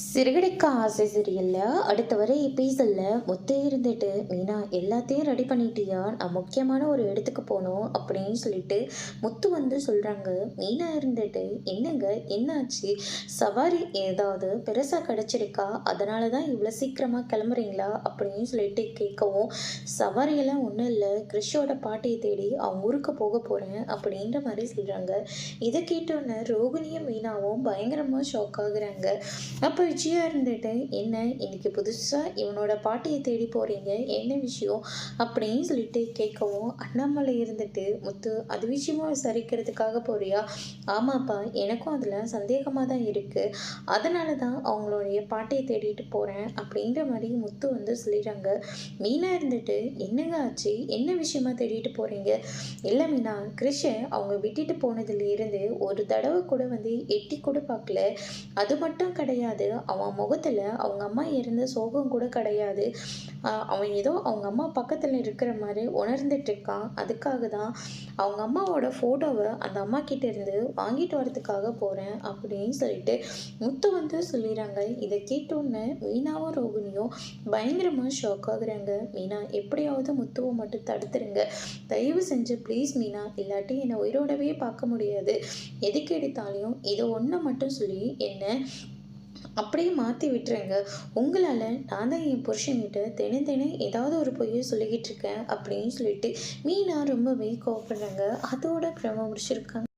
சிறுகடிக்க ஆசை சீரியலில் அடுத்த வர எபிசோடில் மொத்தம் இருந்துட்டு மீனா எல்லாத்தையும் ரெடி பண்ணிட்டியா, நான் முக்கியமான ஒரு இடத்துக்கு போகணும் அப்படின்னு சொல்லிட்டு முத்து வந்து சொல்கிறாங்க. மீனா இருந்துட்டு என்னங்க என்னாச்சு, சவாரி ஏதாவது பெருசாக கிடச்சிருக்கா, அதனால தான் இவ்வளோ சீக்கிரமாக கிளம்புறீங்களா அப்படின்னு சொல்லிட்டு கேட்கவும், சவாரியெல்லாம் ஒன்றும் இல்லை, கிறிஷோட பாட்டியை தேடி அவங்க ஊருக்கு போக போகிறேன் அப்படின்ற மாதிரி சொல்கிறாங்க. இதை கேட்டோன்னே ரோகிணியும் மீனாவும் பயங்கரமாக ஷாக் ஆகுறாங்க. அப்போ விஜயா இருந்துட்டு, என்ன இன்னைக்கு புதுசாக இவனோட பாட்டியை தேடி போகிறீங்க, என்ன விஷயம் அப்படின்னு சொல்லிட்டு கேட்கவும், அண்ணாமலை இருந்துட்டு, முத்து அது விஷயமா விசாரிக்கிறதுக்காக போறியா? ஆமாப்பா, எனக்கும் அதில் சந்தேகமாக தான் இருக்குது, அதனால தான் அவங்களுடைய பாட்டியை தேடிட்டு போகிறேன் அப்படின்ற மாதிரி முத்து வந்து சொல்லிடுறாங்க. மீனா இருந்துட்டு, என்னங்க ஆச்சு, என்ன விஷயமா தேடிட்டு போகிறீங்க? இல்லை மீனா, கிருஷை அவங்க விட்டுட்டு போனதுலேருந்து ஒரு தடவை கூட வந்து எட்டி கூட பார்க்கல, அது மட்டும் கிடையாது, அவன் முகத்தில் அவங்க அம்மா இருந்த சோகம் கூட கிடையாது. அவன் ஏதோ அவங்க அம்மா பக்கத்தில் இருக்கிற மாதிரி உணர்ந்துட்டு இருக்கான். அதுக்காக தான் அவங்க அம்மாவோட ஃபோட்டோவை அந்த அம்மா கிட்ட இருந்து வாங்கிட்டு வரதுக்காக போகிறேன் அப்படின்னு சொல்லிட்டு முத்து வந்து சொல்லிடுறாங்க. இதை கேட்டோன்னே மீனாவும் ரோகிணியும் பயங்கரமாக ஷாக் ஆகுறாங்க. மீனா, எப்படியாவது முத்துவை மட்டும் தடுத்துருங்க, தயவு செஞ்சு ப்ளீஸ் மீனா, இல்லாட்டி என்னை உயிரோடவே பார்க்க முடியாது, எதுக்கு எடுத்தாலையும் இதை ஒன்றை மட்டும் சொல்லி என்ன அப்படியே மாற்றி விட்டுருங்க. உங்களால் நான் தான் என் புருஷன்கிட்ட தினம் தினம் ஏதாவது ஒரு பொய்யை சொல்லிக்கிட்டு இருக்கேன் அப்படின்னு சொல்லிட்டு மீனா ரொம்பவே கோவப்படுறாங்க. அதோட பிரம முடிச்சிருக்காங்க.